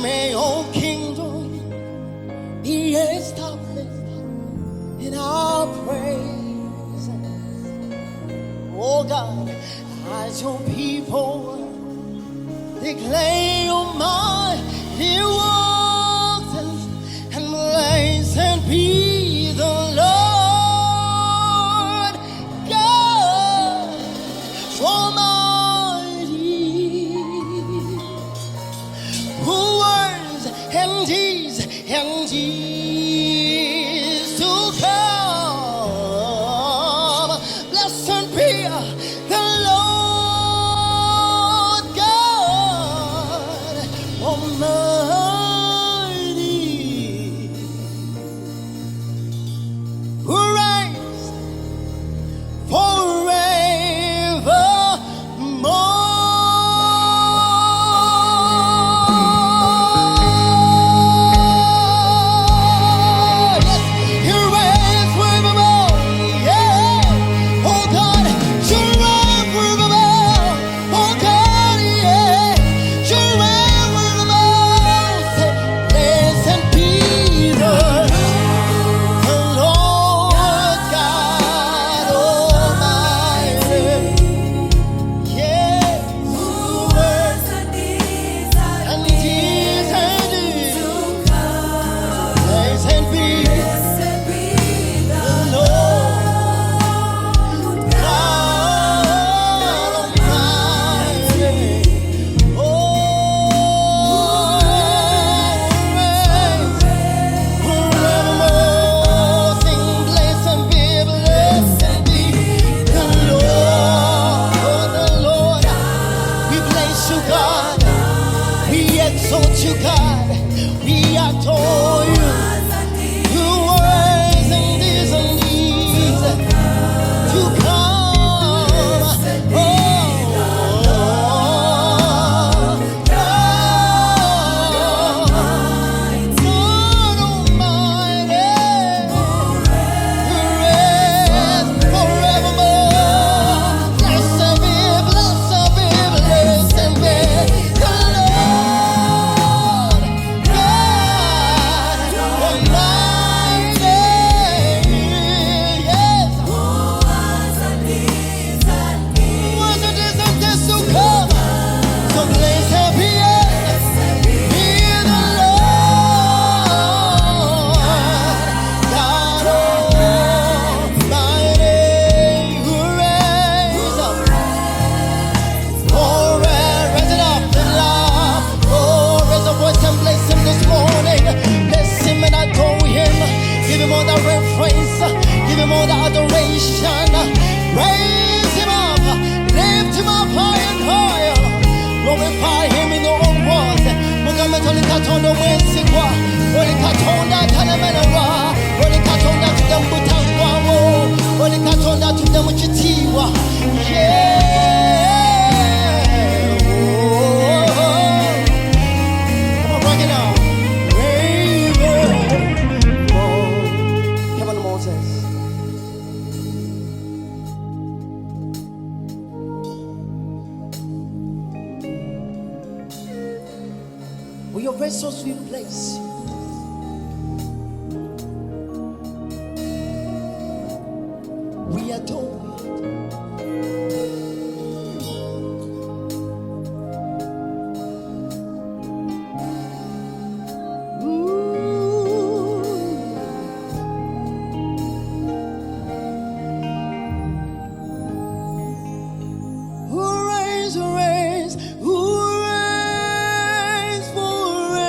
May your kingdom be established in our praise. Oh God, as your people declare your mighty works, and blessed be the Lord God Almighty, who was and is to come. Blessed be the Lord God Almighty, who reigns forevermore. You God, we adore you. You words and these and these to come. Oh, God Almighty, reigns forevermore. Blessed be the give him all the adoration, raise him up, lift him up high and higher, glorify him in your own words. Mugambe toli katonda mwesigwa, oli katonda talemenera, oli katonda tudamutangwawo, oli katonda tudamuchitiwa. Yeah, come on, rock it out. We are vessels we place. We adore you. Who reigns forever.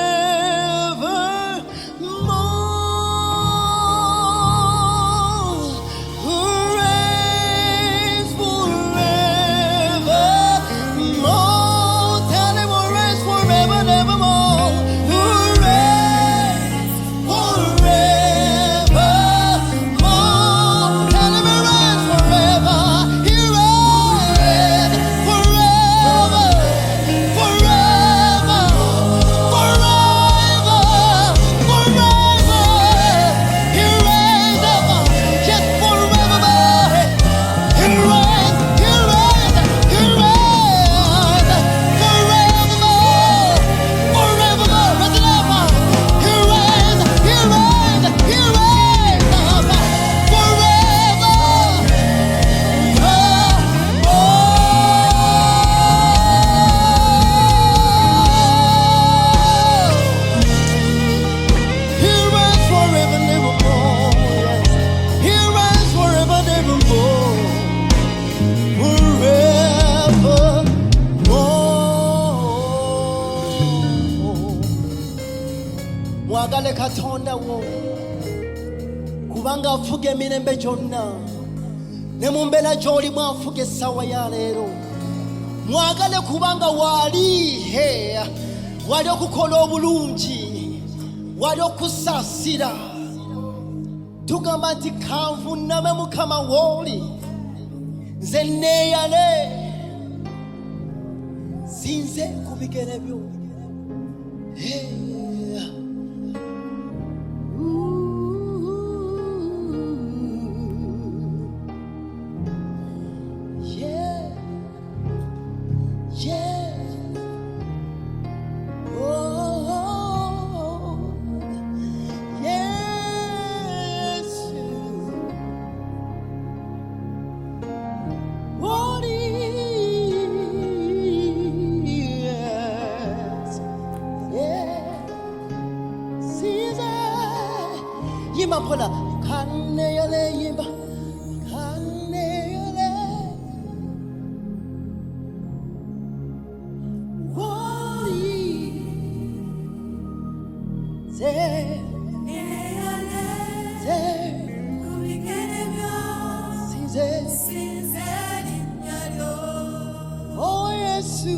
mwagale katonda wo kubanga afuga emirembe gyonna ne mu mbeera gy'oli mwafuga essaawa ya leero. Mwagale kubanga wali okukola obulungi, wali okusaasira. Tugamba nti kanvuuname Mukama w'oli, nze neeyale sinze ku bigere byo. Yimba mpola kaneyale yimba kaneyale wali ze neyale ze kubikenebyo sinze nyalo. Oh Yesu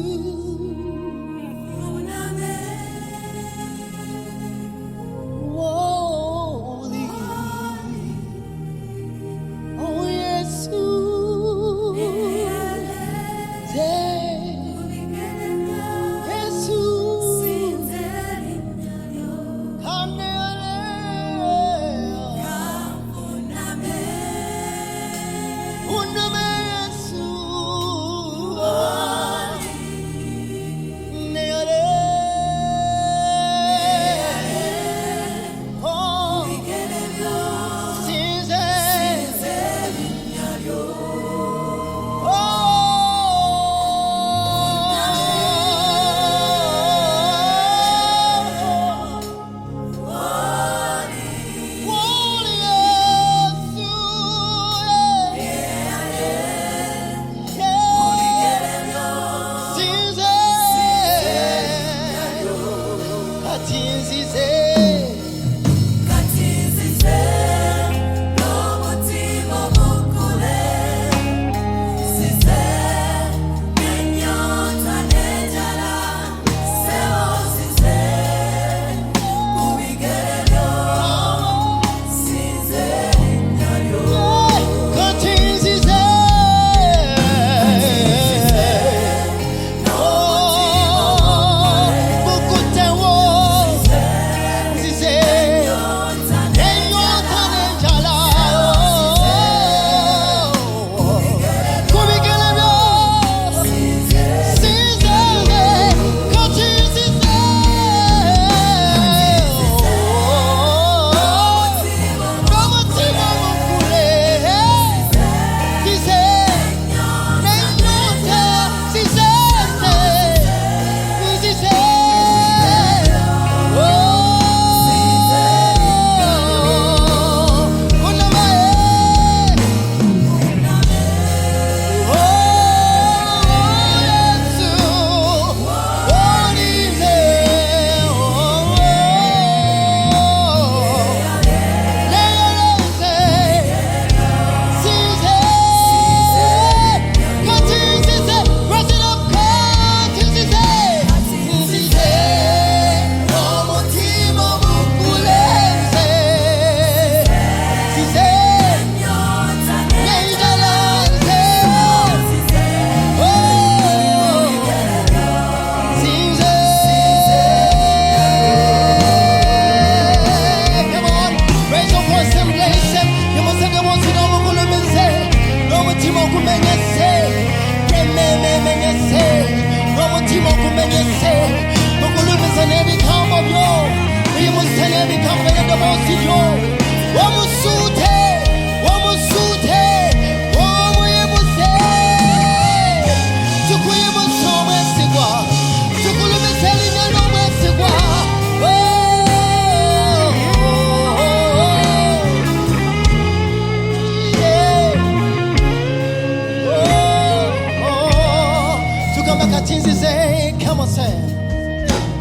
Katinzize, come on, say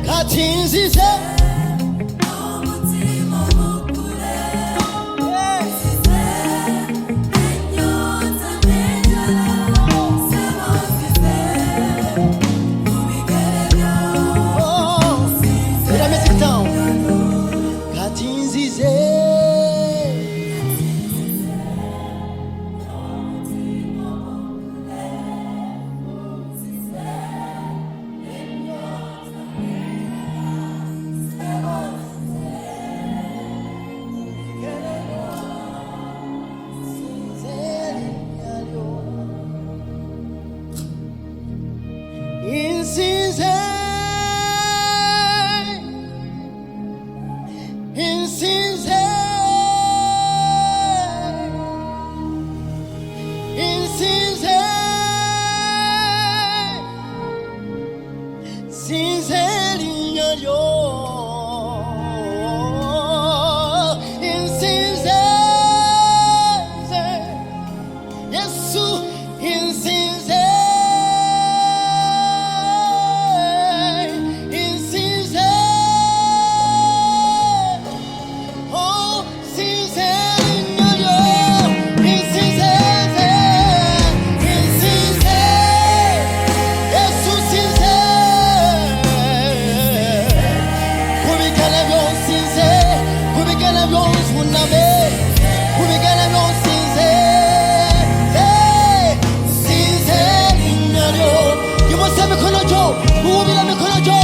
Katinzize, ubigana byonsinze ubigana byonsuname ubigana byonsinze sinze inyaryo yibose mikono jo ubira mikono jo